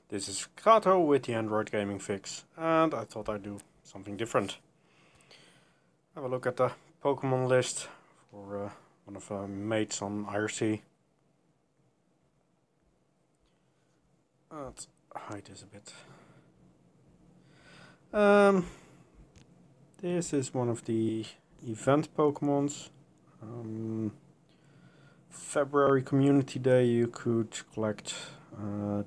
This is Kato with the Android Gaming Fix, and I thought I'd do something different. Have a look at the Pokemon list for one of my mates on IRC. Let's hide this a bit. This is one of the event Pokemons. February Community Day you could collect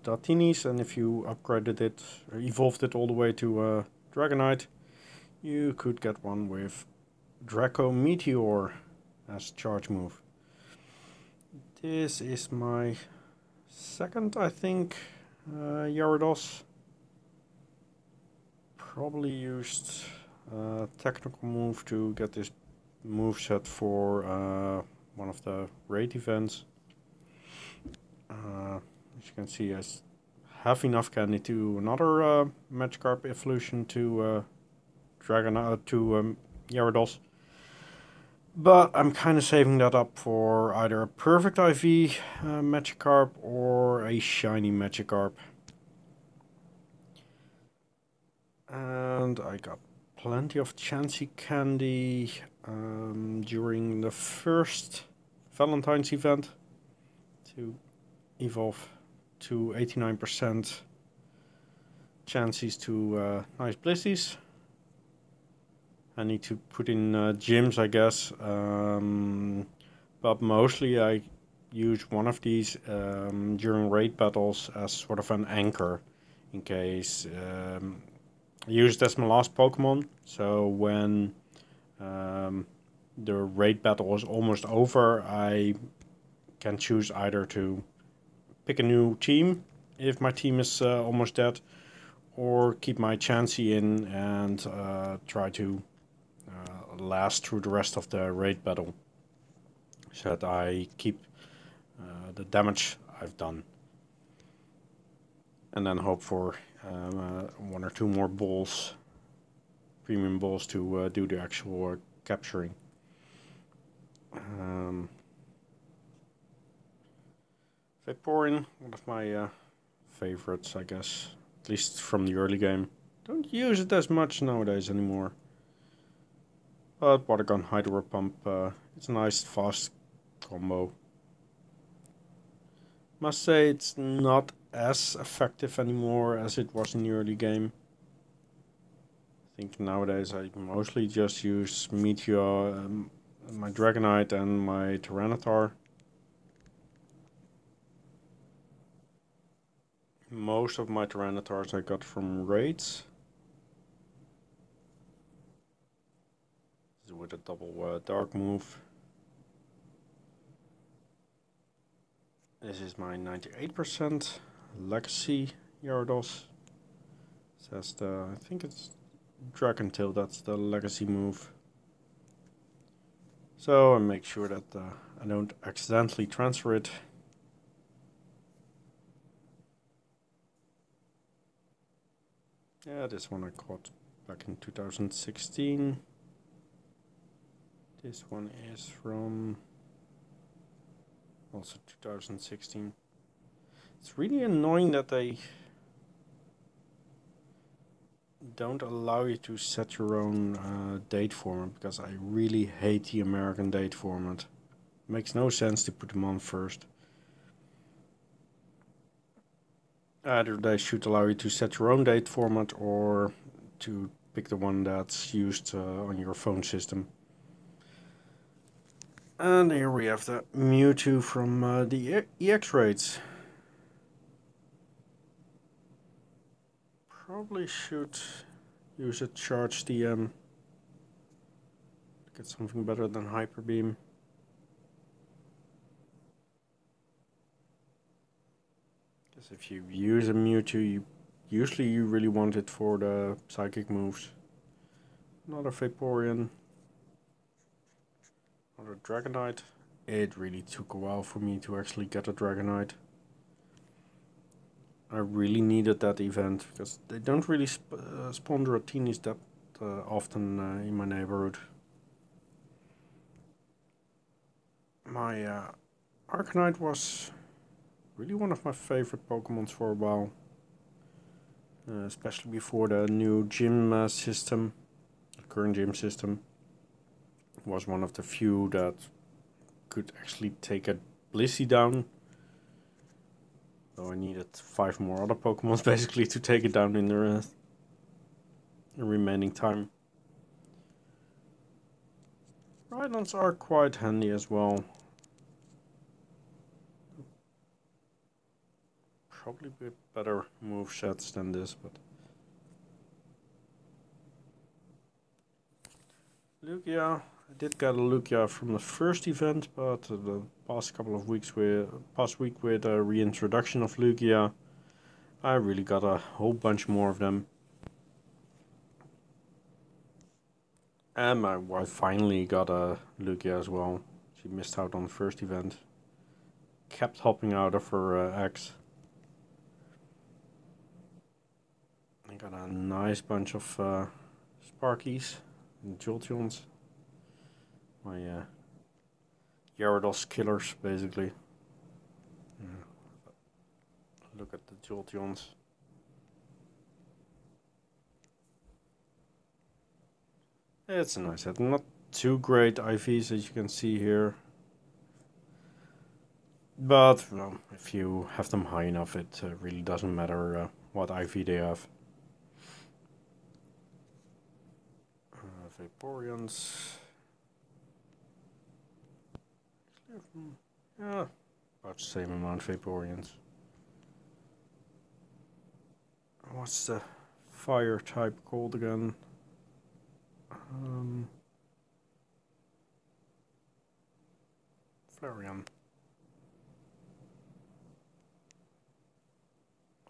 Dartinis, and if you upgraded it, or evolved it all the way to Dragonite, you could get one with Draco Meteor as charge move. This is my second, I think, Gyarados. Probably used technical move to get this moveset for one of the raid events. As you can see, I have enough candy to another Magikarp evolution to Gyarados. But I'm kind of saving that up for either a perfect IV Magikarp or a shiny Magikarp. And I got plenty of Chansey candy during the first Valentine's event to evolve to 89% Chanseys to nice Blizzies. I need to put in gyms, I guess, but mostly I use one of these during raid battles as sort of an anchor in case. I used it as my last Pokemon, so when the raid battle is almost over, I can choose either to pick a new team if my team is almost dead, or keep my Chansey in and try to last through the rest of the raid battle, so that I keep the damage I've done, and then hope for one or two more balls, premium balls, to do the actual capturing. Vaporeon, one of my favorites, I guess, at least from the early game. Don't use it as much nowadays anymore. But Water Gun Hydro Pump, it's a nice fast combo. Must say it's not as effective anymore as it was in the early game. I think nowadays I mostly just use Meteor, my Dragonite and my Tyranitar. Most of my Tyranitars I got from raids. This is with a double dark move. This is my 98% Legacy Gyarados. Says I think it's Dragon Tail, that's the Legacy move. So I make sure that I don't accidentally transfer it. Yeah, this one I caught back in 2016. This one is from also 2016. It's really annoying that they don't allow you to set your own date format, because I really hate the American date format. It makes no sense to put them on first. Either they should allow you to set your own date format, or to pick the one that's used on your phone system. And here we have the Mewtwo from the EX raids. Probably should use a charge DM to get something better than Hyper Beam. Because if you use a Mewtwo, you really want it for the psychic moves. Another Vaporeon. Another Dragonite. It really took a while for me to actually get a Dragonite. I really needed that event, because they don't really spawn Ratinis that often in my neighborhood. My Arcanine was really one of my favorite Pokemons for a while. especially before the new gym system, the current gym system. Was one of the few that could actually take a Blissey down. So I needed 5 more other Pokemons basically to take it down in the remaining time. Rhydons are quite handy as well. Probably with better movesets than this, but Lugia, I did get a Lugia from the first event, but the past week with the reintroduction of Lugia, I really got a whole bunch more of them. And my wife finally got a Lugia as well. She missed out on the first event. Kept hopping out of her eggs. I got a nice bunch of Sparkies and Jolteons. My Gyarados killers, basically. Look at the Jolteons. It's a nice set. Not too great IVs as you can see here. But well, if you have them high enough, it really doesn't matter what IV they have. Vaporeons. Yeah, about the same amount of Vaporeons. What's the fire type called again? Flareon.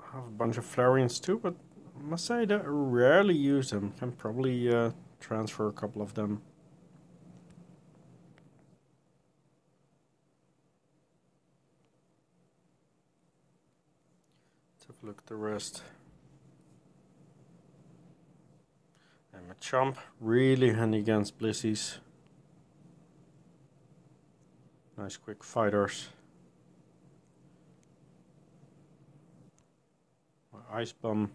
I have a bunch of Flareons too, but I must say that I rarely use them. Can probably transfer a couple of them. Let's have a look at the rest. And Machamp, really handy against Blissies. Nice quick fighters. My Ice Bum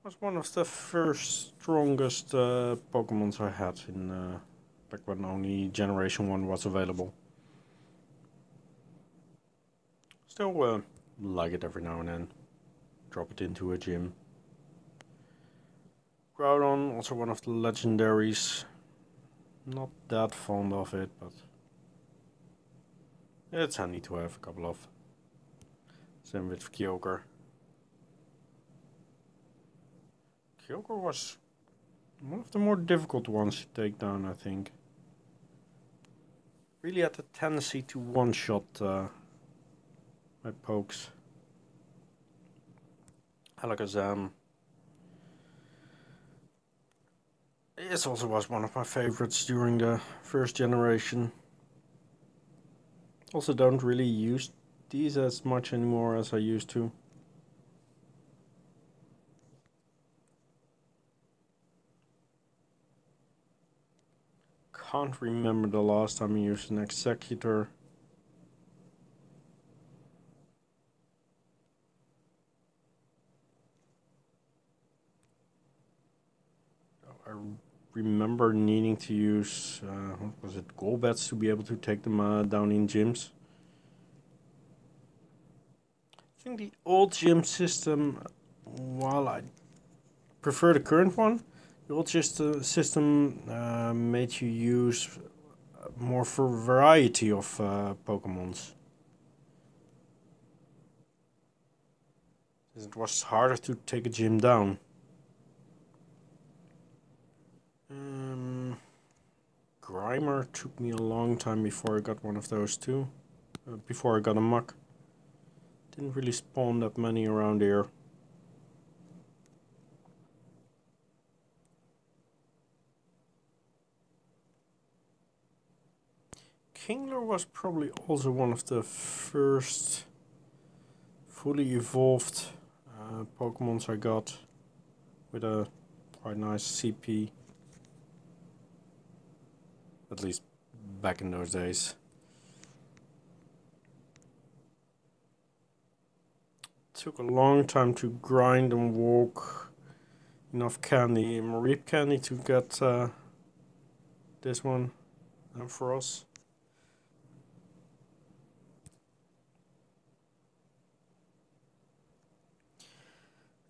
was one of the first strongest Pokemons I had in back when only Generation 1 was available. Still like it every now and then. Drop it into a gym. Groudon, also one of the legendaries. Not that fond of it, but it's handy to have a couple of. Same with Kyogre. Kyogre was one of the more difficult ones to take down, I think. Really had the tendency to one-shot my pokes. Alakazam. This also was one of my favorites during the first generation. Also don't really use these as much anymore as I used to. Can't remember the last time I used an Executor. I remember needing to use, what was it, Golbats to be able to take them down in gyms. I think the old gym system, while I prefer the current one, the old system made you use more for variety of Pokemons. It was harder to take a gym down. Grimer took me a long time before I got one of those too. Before I got a Muck. Didn't really spawn that many around here. Kingler was probably also one of the first fully evolved Pokemons I got with a quite nice CP. At least back in those days. took a long time to grind and walk enough candy, Mareep candy, to get this one for us.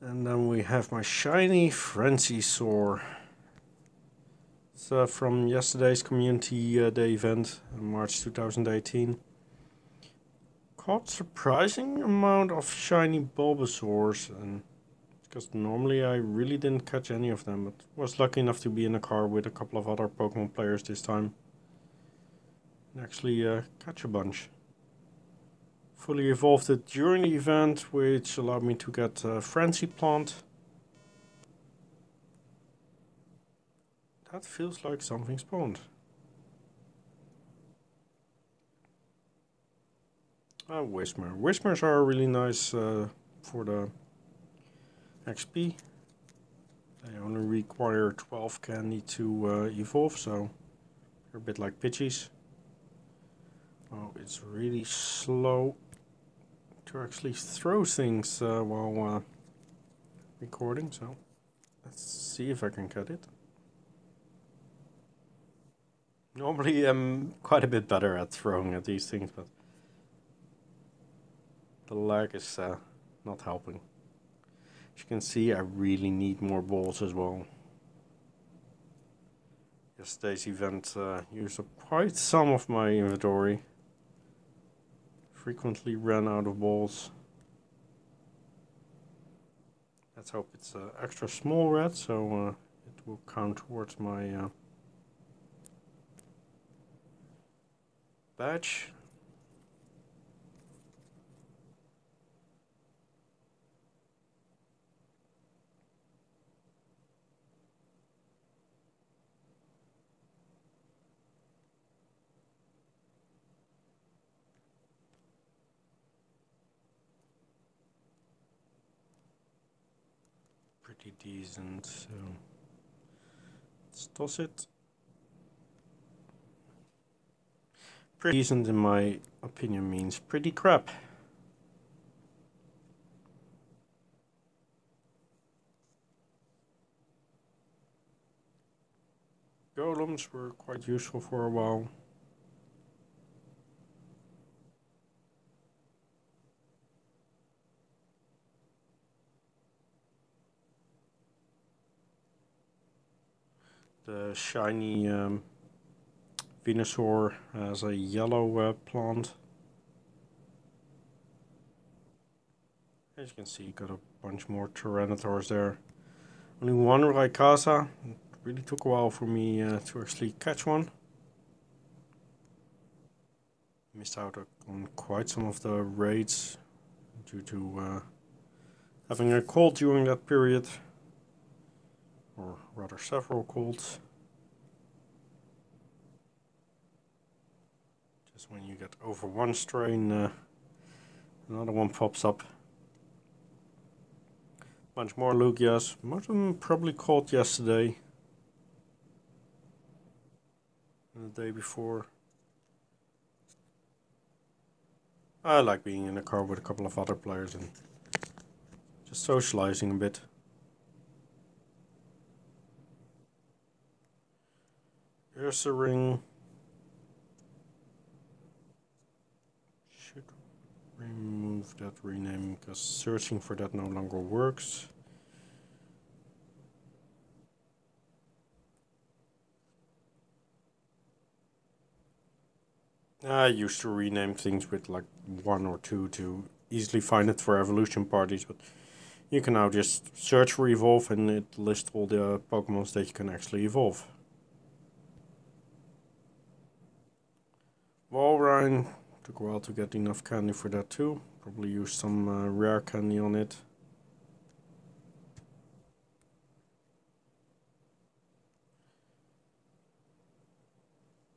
And then we have my shiny Frenzy Sore. It's from yesterday's community day event in March 2018. Caught surprising amount of shiny Bulbasaurs, and because normally I really didn't catch any of them, but was lucky enough to be in a car with a couple of other Pokemon players this time and actually catch a bunch. Fully evolved it during the event, which allowed me to get a Frenzy Plant. That feels like something spawned. Whismer. Whismers are really nice for the XP. They only require 12 candy to evolve, so they're a bit like Pidgeys. Oh, it's really slow to actually throw things while recording, so let's see if I can cut it. Normally I'm quite a bit better at throwing at these things, but the lag is not helping. As you can see, I really need more balls as well. Yesterday's event used up quite some of my inventory. Frequently ran out of balls. Let's hope it's extra small red, so it will count towards my badge. Pretty decent, so let's toss it. Pretty decent in my opinion means pretty crap. Golems were quite useful for a while. The shiny Venusaur has a yellow plant. As you can see, got a bunch more Tyrannosaurs there. Only one Rayquaza. It really took a while for me to actually catch one. Missed out on quite some of the raids due to having a cold during that period. Or rather several colds. Just when you get over one strain, another one pops up. Bunch more Lugias, most of them probably caught yesterday and the day before. I like being in a car with a couple of other players and just socializing a bit. Ursaring. Should remove that rename because searching for that no longer works. I used to rename things with like 1 or 2 to easily find it for evolution parties, but you can now just search for evolve and it lists all the Pokémons that you can actually evolve. Walrein, took a while to get enough candy for that too. Probably used some rare candy on it.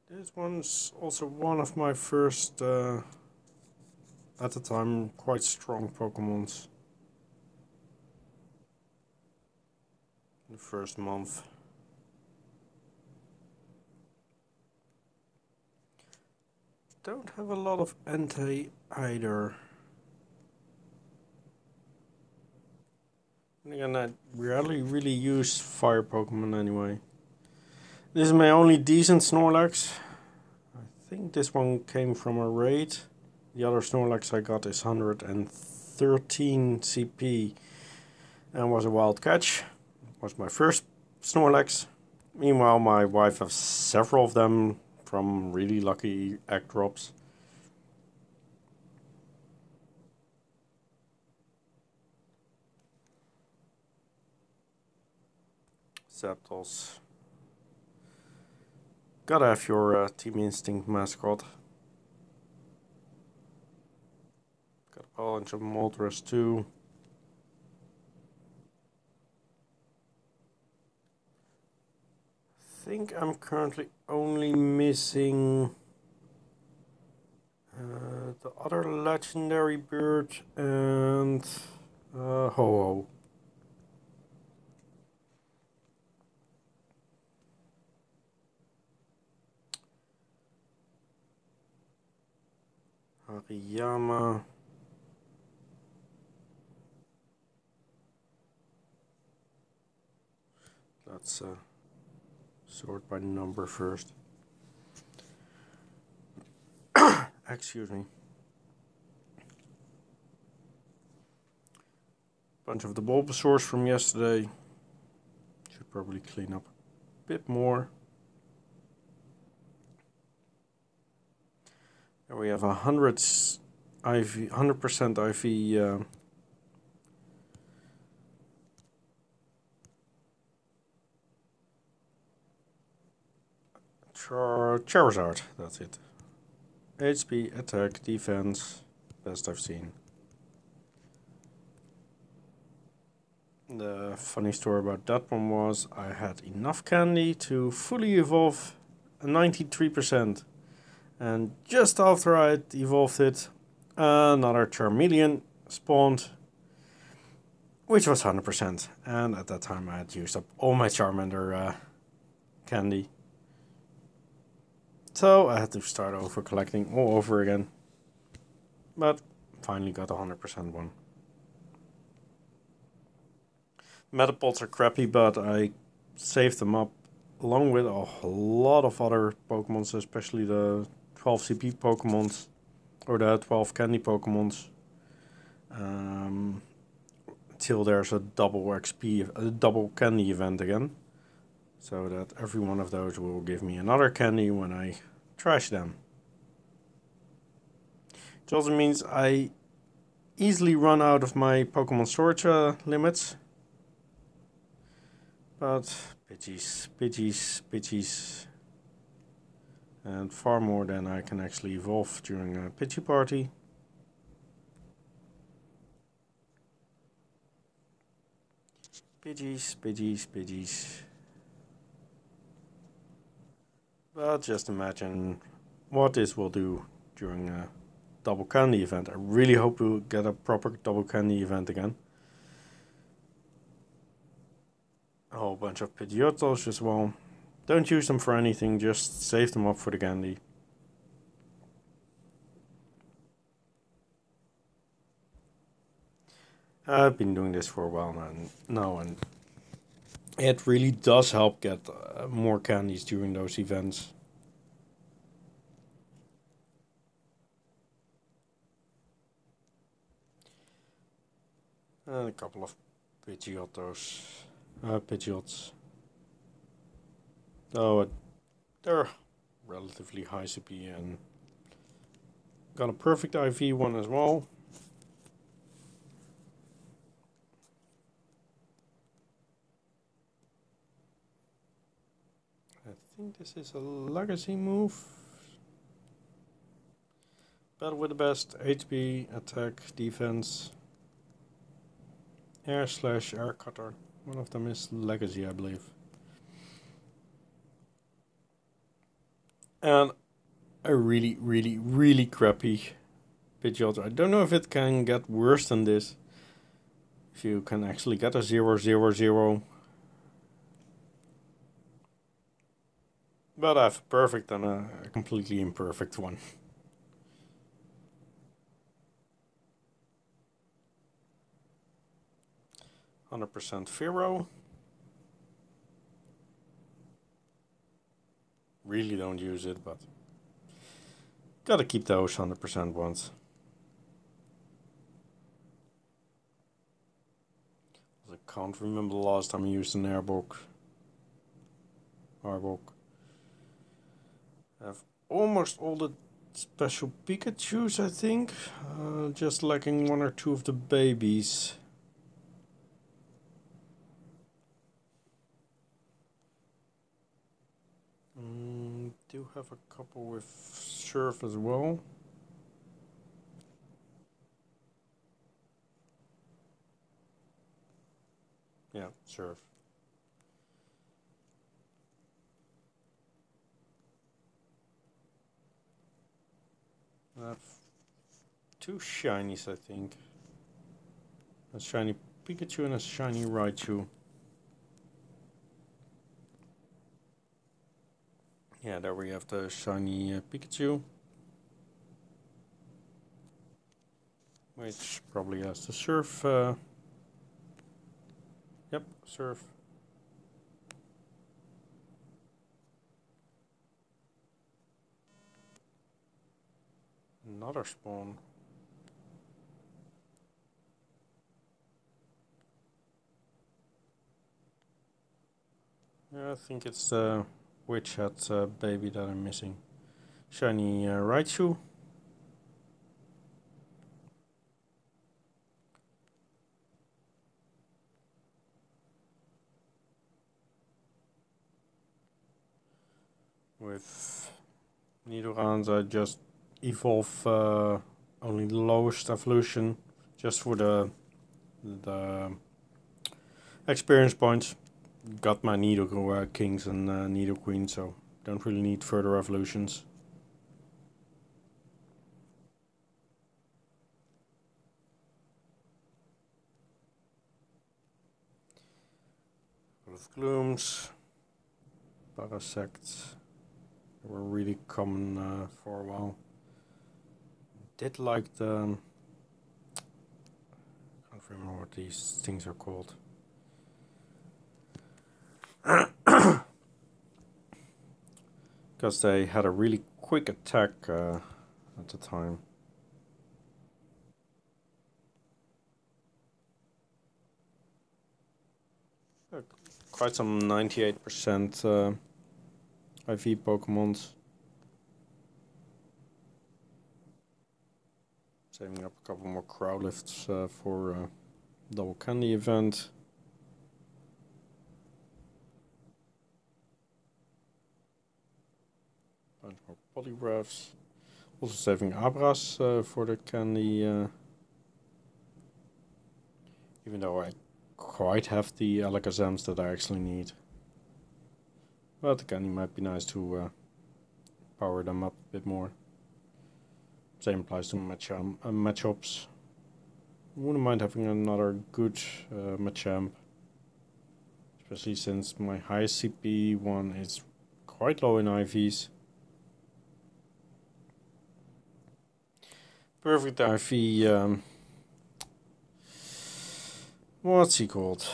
This one's also one of my first, at the time, quite strong Pokémons. In the first month. Don't have a lot of Entei either. And again, I rarely really use fire Pokemon anyway. This is my only decent Snorlax. I think this one came from a raid. The other Snorlax I got is 113 CP and was a wild catch. Was my first Snorlax. Meanwhile, my wife has several of them from really lucky egg drops. Zapdos. Gotta have your Team Instinct mascot. Got a bunch of Moltres too. I think I'm currently only missing the other legendary bird and Ho-Oh. Hariyama. Let's sort by number first. Excuse me. Bunch of the Bulbasaurs from yesterday. Should probably clean up a bit more. There we have 100% IV Charizard, that's it. HP, attack, defense, best I've seen. The funny story about that one was I had enough candy to fully evolve a 93%. And just after I evolved it, another Charmeleon spawned, which was 100%. And at that time I had used up all my Charmander candy. So I had to start over collecting all over again. But finally got a 100% one. Metapods are crappy, but I saved them up along with a lot of other Pokémons, especially the 12 CP Pokémons or the 12 candy Pokémons. Till there's a double XP, a double candy event again. So that every one of those will give me another candy when I trash them. It also means I easily run out of my Pokemon storage limits. But Pidgeys. And far more than I can actually evolve during a Pidgey party. Pidgeys. But just imagine what this will do during a double candy event. I really hope to get a proper double candy event again. A whole bunch of Pidgeotos as well. Don't use them for anything, just save them up for the candy. I've been doing this for a while now, and it really does help get more candies during those events. And a couple of Pidgeotos. Pidgeots. Oh, they're relatively high CP and got a perfect IV one as well. I think this is a legacy move. Battle with the best, HP, attack, defense, air cutter. One of them is legacy, I believe. And a really crappy Pidgeot. I don't know if it can get worse than this. If you can actually get a 0-0-0. But I have a perfect and a completely imperfect one. 100% Firo. Really don't use it, but gotta keep those 100% ones. I can't remember the last time I used an Arbok. I have almost all the special Pikachus, I think. Just lacking one or two of the babies. Do have a couple with Surf as well. Yeah, Surf. I have two shinies, I think. A shiny Pikachu and a shiny Raichu. Yeah, there we have the shiny Pikachu. Which probably has the Surf. Yep, Surf. Another spawn. Yeah, I think it's the Witch Hat baby that I'm missing. Shiny Raichu. With Nidorans, I just evolve only the lowest evolution, just for the experience points. Got my Nido Kings and Nido Queen, so don't really need further evolutions. Full of Glooms, Parasects. They were really common for a while. Did like the... I can't remember what these things are called. Because they had a really quick attack at the time. Quite some 98% IV Pokémons. Saving up a couple more Crowlifts for double candy event. Bunch more Polygraphs. Also saving Abras for the candy. Even though I quite have the Alakazams that I actually need. But the candy might be nice to power them up a bit more. Same applies to Machops. Wouldn't mind having another good Machamp. Especially since my highest CP one is quite low in IVs. Perfect IV. What's he called?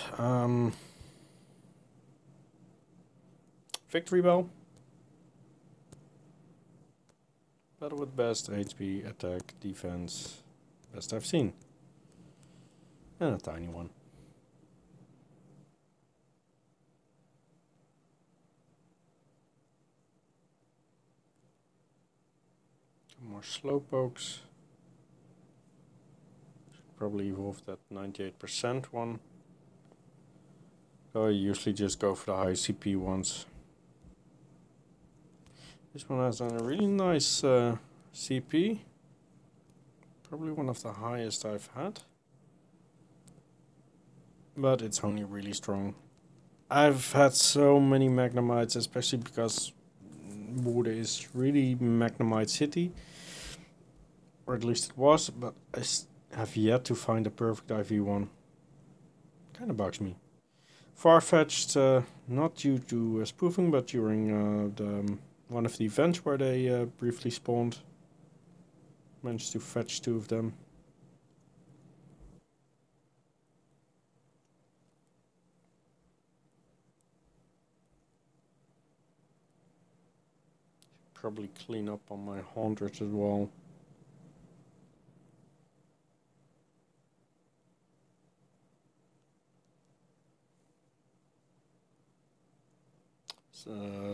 Victory Bell. Battle with best HP, attack, defense. Best I've seen. And a tiny one. More Slowpokes. Should probably evolve that 98% one. So I usually just go for the high CP ones. This one has a really nice CP. Probably one of the highest I've had. But it's only really strong. I've had so many Magnemites, especially because Woede is really Magnemite City. Or at least it was, but I have yet to find a perfect IV one. Kinda bugs me. Farfetch'd, not due to spoofing, but during one of the events where they briefly spawned. Managed to fetch two of them. probably clean up on my haunters as well.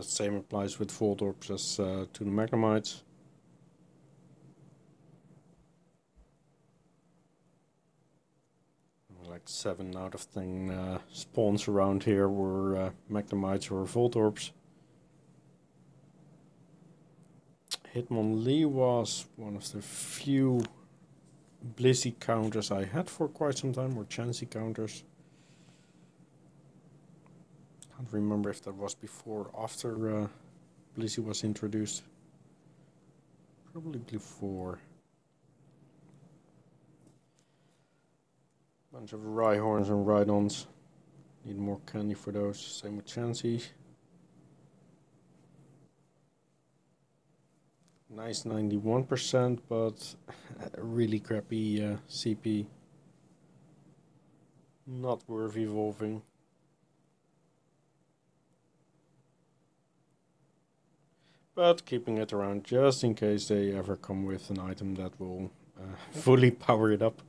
Same applies with Voltorbs as to the Magnemites. Like 7 out of 10 spawns around here were Magnemites or Voltorbs. Hitmonlee was one of the few Blissey counters I had for quite some time, or Chansey counters. Can't remember if that was before or after Blissey was introduced. Probably before. Bunch of Rhyhorns and Rhydons. Need more candy for those. Same with Chansey. Nice 91%, but really crappy CP. Not worth evolving. But keeping it around just in case they ever come with an item that will fully power it up.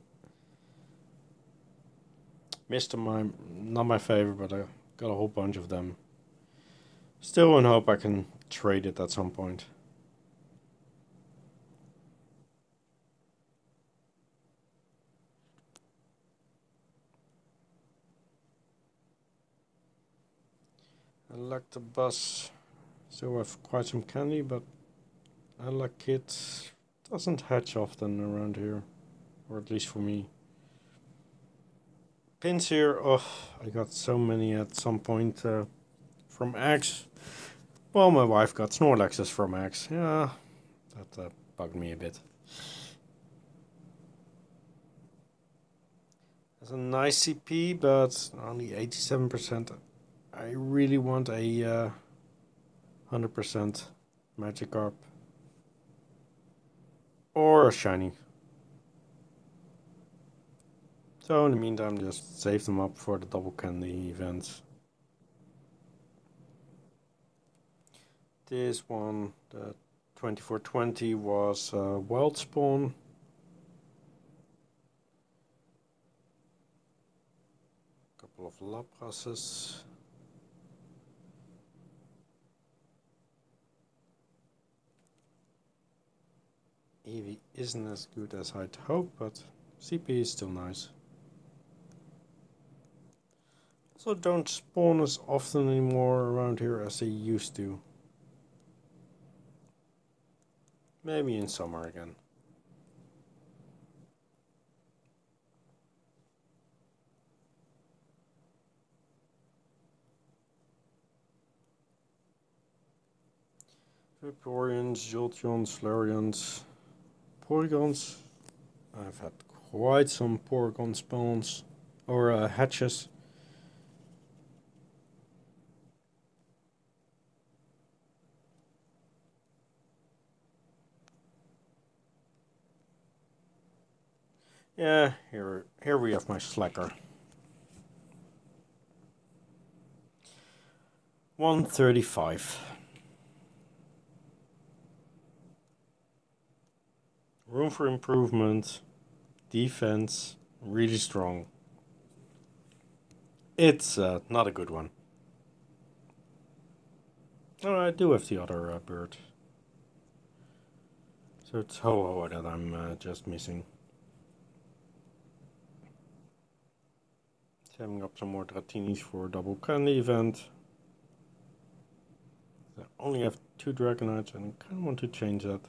Mr. Mime, not my favorite, but I got a whole bunch of them. Still in hope I can trade it at some point. Electabuzz still have quite some candy, but Elekid doesn't hatch often around here, or at least for me. Pins here, oh, I got so many at some point from X. Well, my wife got Snorlaxes from X. Yeah, that bugged me a bit. It's a nice CP, but only 87%. I really want a 100% Magikarp. Or a shiny. So in the meantime, just save them up for the double candy events. This one, the 2420, was Wild Spawn. Couple of Laprases. Eevee isn't as good as I'd hope, but CP is still nice. Also don't spawn as often anymore around here as they used to. Maybe in summer again. Vaporeons, Jolteons, Flareons, Porygons. I've had quite some Porygon spawns, or hatches. Yeah, here we have my Slacker. 135. Room for improvement. Defense, really strong. It's not a good one. Oh, I do have the other bird. So it's Ho-Oh that I'm just missing. Saving up some more Dratinis for a double candy event. I only have 2 Dragonites and I kind of want to change that.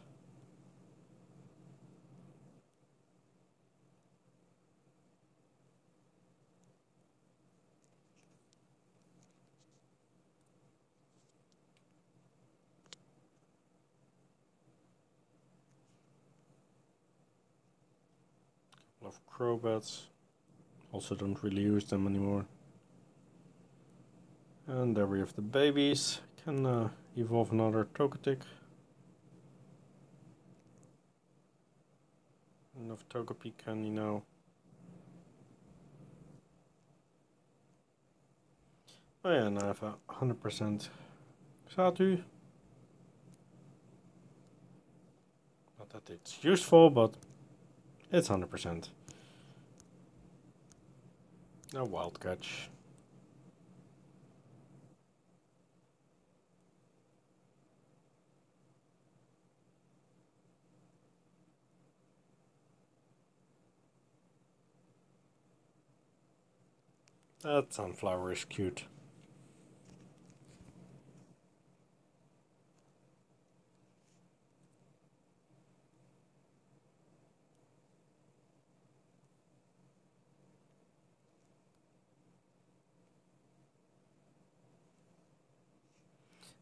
Of Crobats. Also don't really use them anymore. And there we have the babies. Can evolve another Togetic. Enough Togepi candy now. Oh yeah, and I have a 100% Xatu. it's useful, but it's 100%. A wild catch. That sunflower is cute.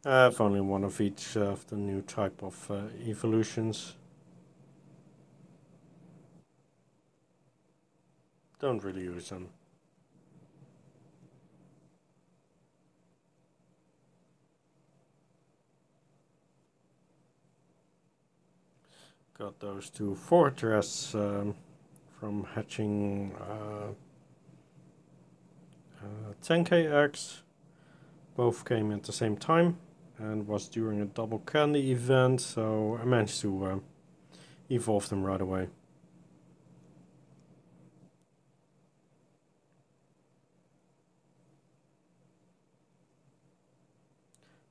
I have only one of each of the new type of evolutions. Don't really use them. Got those two fortress from hatching 10k eggs. Both came at the same time and was during a double candy event, so I managed to evolve them right away.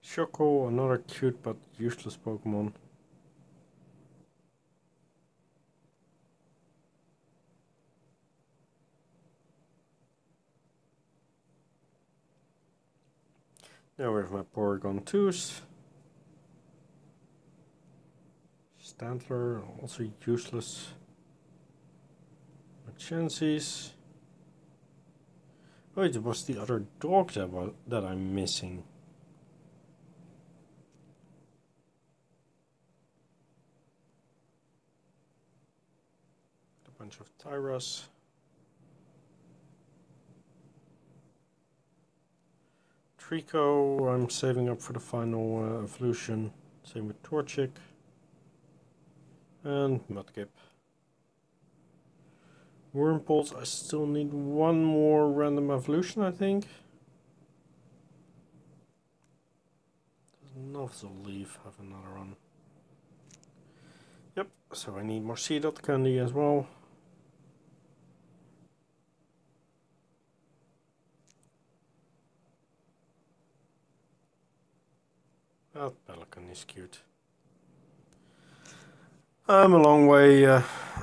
Choco, another cute but useless Pokemon. Now we have my Porygon 2s. Stantler, also useless. Machenses. Oh, it was the other dog that I'm missing. A bunch of Tyras. Trico, I'm saving up for the final evolution. Same with Torchic. And Mudkip. Wurmples, I still need one more random evolution, I think. Does Nozzleaf have another one? Yep, so I need more Seedot candy as well. That Pelican is cute. I'm a long way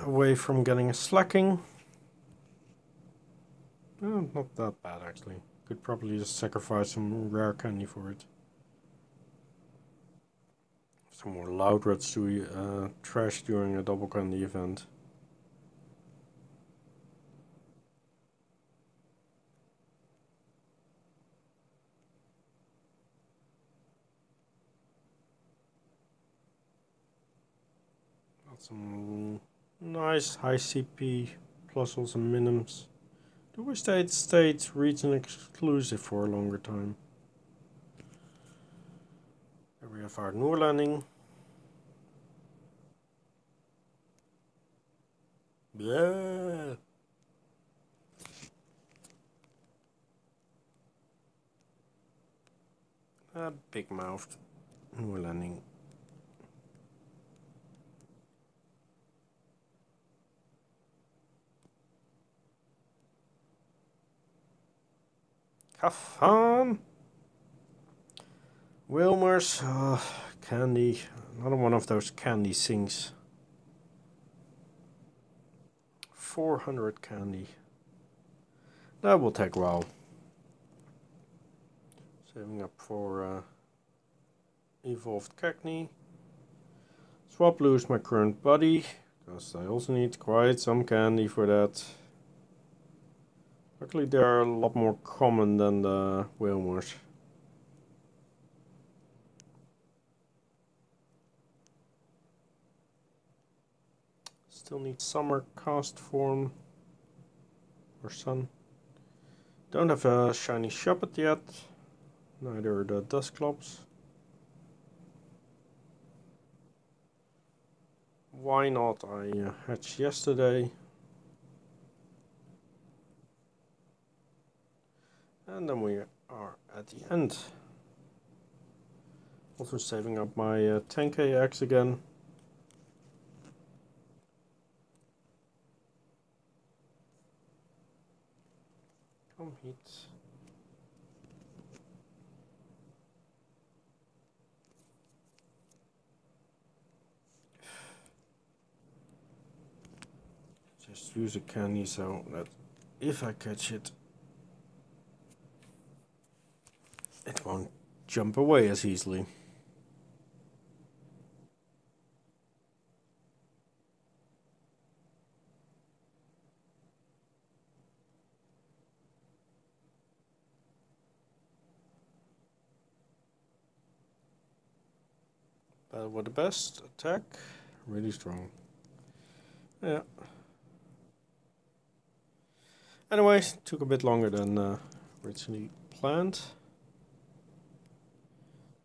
away from getting a slacking. Not that bad actually. Could probably just sacrifice some rare candy for it. Some more Loudreds to trash during a double candy event. Got some nice high CP pluses and minims. Do wish they had stayed region exclusive for a longer time. Here we have our Noorlanding. Yeah. A big-mouthed Noorlanding. Have fun! Wilmers, candy, another one of those candy things. 400 candy. That will take a while. Saving up for evolved Cacney. Swap lose my current buddy, because I also need quite some candy for that. Luckily they are a lot more common than the Wilmers. Still need summer cast form or sun. Don't have a shiny Shuppet yet, neither the Dusclops. Why not? I hatched yesterday. And then we are at the end. Also saving up my 10k eggs again. Come hit. Just use a candy so that if I catch it, it won't jump away as easily. But with the best attack, really strong. Yeah. Anyways, took a bit longer than originally planned.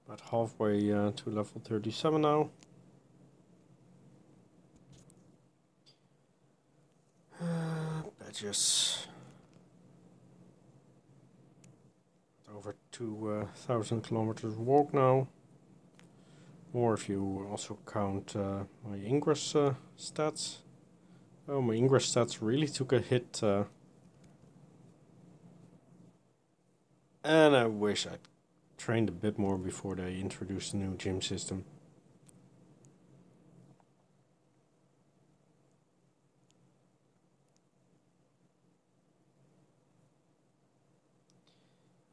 About halfway to level 37 now. Badges. Over 2,000 kilometers walk now. Or if you also count my Ingress stats. Oh, my Ingress stats really took a hit. And I wish I'd trained a bit more before they introduced the new gym system.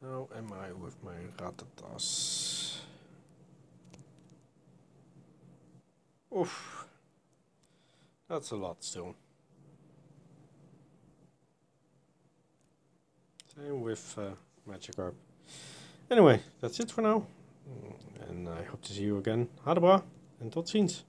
How am I with my Rattatas? Oof. That's a lot still. Same with Magikarp. Anyway, that's it for now. En ik hoop te zien you again. Hadebra en tot ziens.